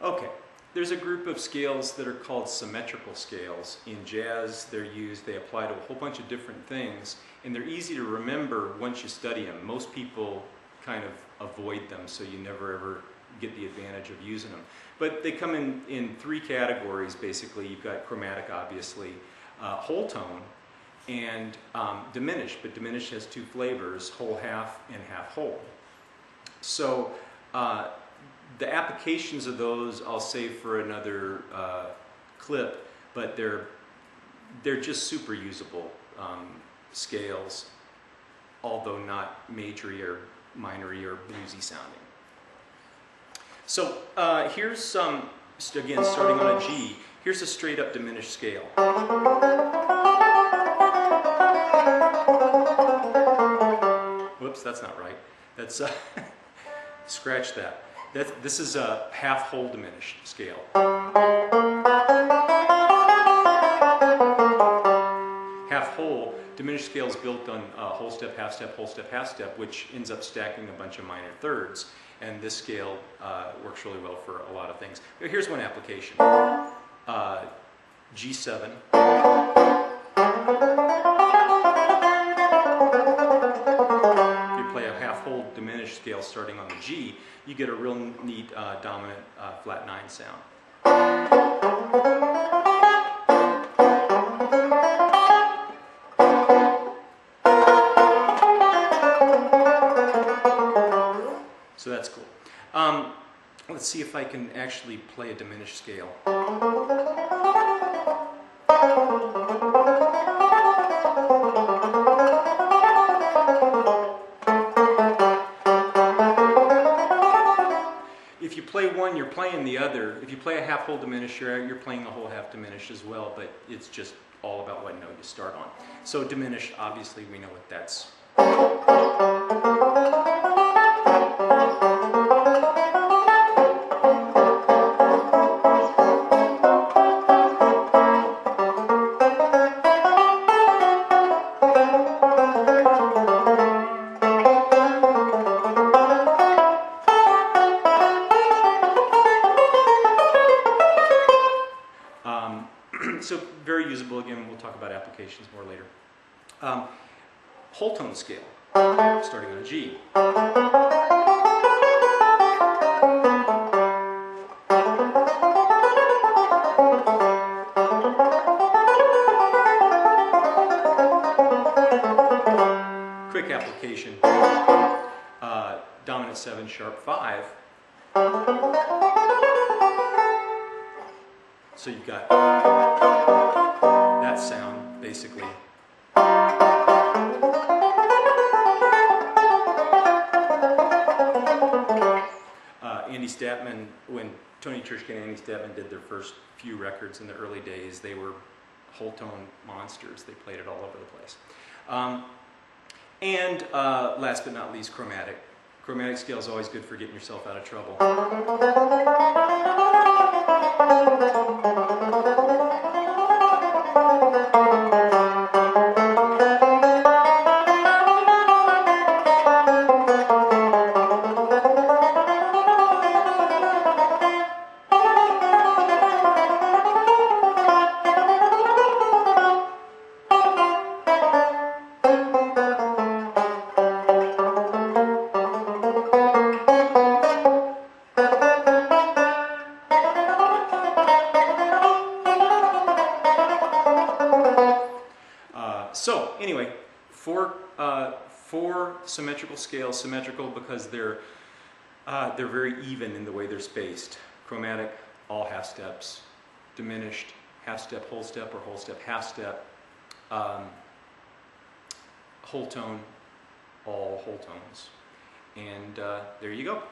Okay, there's a group of scales that are called symmetrical scales. In jazz, they apply to a whole bunch of different things, and they're easy to remember once you study them. Most people kind of avoid them, so you never ever get the advantage of using them. But they come in three categories, basically. You've got chromatic, obviously, whole tone, and diminished. But diminished has two flavors, whole half and half whole. So the applications of those I'll save for another clip, but they're just super usable scales, although not majory or minory or bluesy sounding. So here's some, again, starting on a G, here's a straight up diminished scale. Whoops, that's not right. That's, scratch that. This is a half whole diminished scale. Half whole diminished scale is built on whole step, half step, whole step, half step, which ends up stacking a bunch of minor thirds. And this scale works really well for a lot of things. Here's one application. G7. If you play a half whole diminished scale starting on the G, you get a real neat dominant flat 9 sound. So that's cool. Let's see if I can actually play a diminished scale. If you play one, you're playing the other. If you play a half whole diminished, you're playing a whole half diminished as well, but it's just all about what note you start on. So diminished, obviously we know what that's. So very usable. Again, we'll talk about applications more later. Whole tone scale, starting on a G. Quick application, dominant 7, sharp 5. So you've got that sound, basically. Andy Statman, when Tony Churchkin and Andy Statman did their first few records in the early days, they were whole tone monsters. They played it all over the place. And last but not least, chromatic. Chromatic scale is always good for getting yourself out of trouble. So anyway, four symmetrical scales. Symmetrical because they're very even in the way they're spaced. Chromatic, all half steps. Diminished, half step, whole step, or whole step, half step. Whole tone, all whole tones. And there you go.